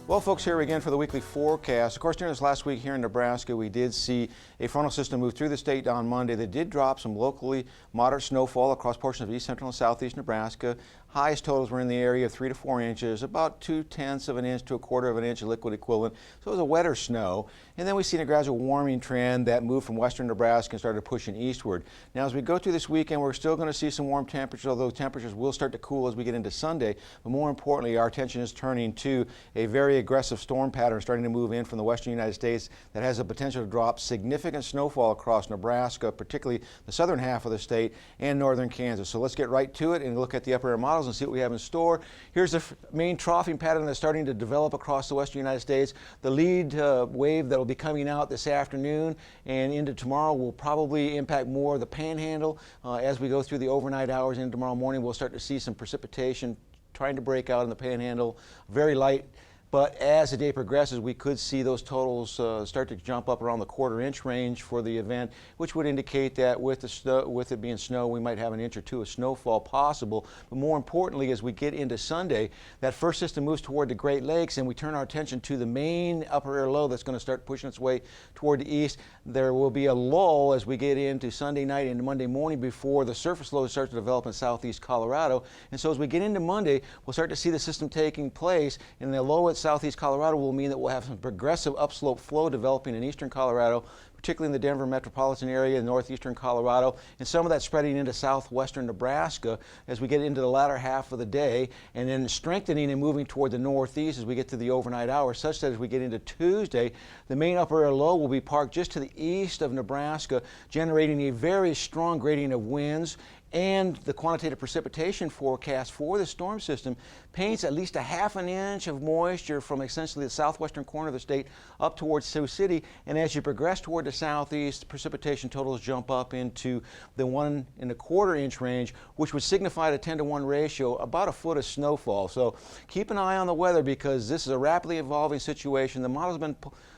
Well, folks, here again for the weekly forecast. Of course, during this last week here in Nebraska, we did see a frontal system move through the state on Monday that did drop some locally moderate snowfall across portions of east central and southeast Nebraska. Highest totals were in the area of 3 to 4 inches, about 2/10 of an inch to 1/4 of an inch of liquid equivalent. So it was a wetter snow. And then we seen a gradual warming trend that moved from western Nebraska and started pushing eastward. Now, as we go through this weekend, we're still going to see some warm temperatures, although temperatures will start to cool as we get into Sunday. But more importantly, our attention is turning to a very aggressive storm pattern starting to move in from the western United States that has the potential to drop significant snowfall across Nebraska, particularly the southern half of the state and northern Kansas. So let's get right to it and look at the upper air models and see what we have in store. Here's the main troughing pattern that's starting to develop across the western United States. The lead wave that will be coming out this afternoon and into tomorrow will probably impact more of the panhandle. As we go through the overnight hours into tomorrow morning, we'll start to see some precipitation trying to break out in the panhandle. Very light. But as the day progresses, we could see those totals start to jump up around the 1/4 inch range for the event, which would indicate that with it being snow, we might have an inch or two of snowfall possible. But more importantly, as we get into Sunday, that first system moves toward the Great Lakes and we turn our attention to the main upper air low that's going to start pushing its way toward the east. There will be a lull as we get into Sunday night and Monday morning before the surface low starts to develop in southeast Colorado. And so as we get into Monday, we'll start to see the system taking place, and the low at southeast Colorado will mean that we'll have some progressive upslope flow developing in eastern Colorado, particularly in the Denver metropolitan area, northeastern Colorado, and some of that spreading into southwestern Nebraska as we get into the latter half of the day, and then strengthening and moving toward the northeast as we get to the overnight hours, such that as we get into Tuesday, the main upper air low will be parked just to the east of Nebraska, generating a very strong gradient of winds. And the quantitative precipitation forecast for the storm system paints at least a ½ an inch of moisture from essentially the southwestern corner of the state up towards Sioux City. And as you progress toward the southeast, precipitation totals jump up into the 1 1/4 inch range, which would signify a 10-to-1 ratio, about a foot of snowfall. So keep an eye on the weather because this is a rapidly evolving situation. The model's been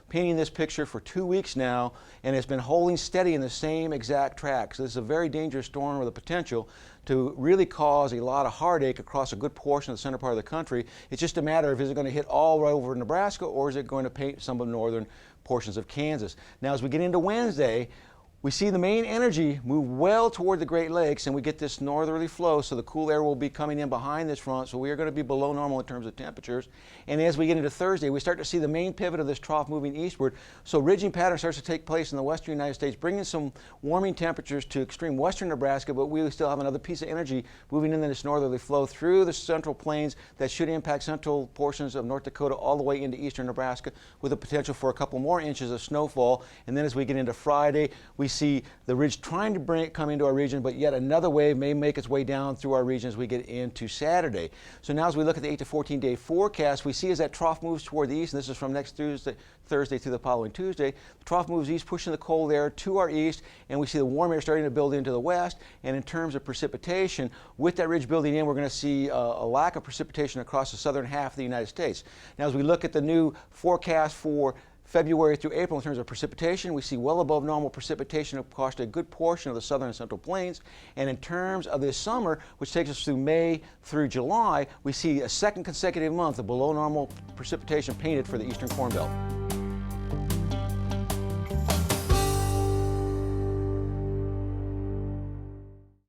painting this picture for 2 weeks now, and it's been holding steady in the same exact track. So this is a very dangerous storm with the potential to really cause a lot of heartache across a good portion of the center part of the country. It's just a matter of, is it going to hit all right over Nebraska, or is it going to paint some of the northern portions of Kansas? Now, as we get into Wednesday, we see the main energy move well toward the Great Lakes, and we get this northerly flow, so the cool air will be coming in behind this front, so we are going to be below normal in terms of temperatures. And as we get into Thursday, we start to see the main pivot of this trough moving eastward, so ridging pattern starts to take place in the western United States, bringing some warming temperatures to extreme western Nebraska, but we still have another piece of energy moving into this northerly flow through the central plains that should impact central portions of North Dakota all the way into eastern Nebraska, with the potential for a couple more inches of snowfall. And then as we get into Friday, we see the ridge trying to come into our region, but yet another wave may make its way down through our region as we get into Saturday. So now as we look at the 8 to 14 day forecast, we see as that trough moves toward the east, and this is from next Thursday through the following Tuesday, the trough moves east, pushing the cold air to our east, and we see the warm air starting to build into the west. And in terms of precipitation, with that ridge building in, we're going to see a lack of precipitation across the southern half of the United States. Now as we look at the new forecast for February through April in terms of precipitation, we see well above normal precipitation across a good portion of the southern and central plains. And in terms of this summer, which takes us through May through July, we see a second consecutive month of below normal precipitation painted for the eastern Corn Belt.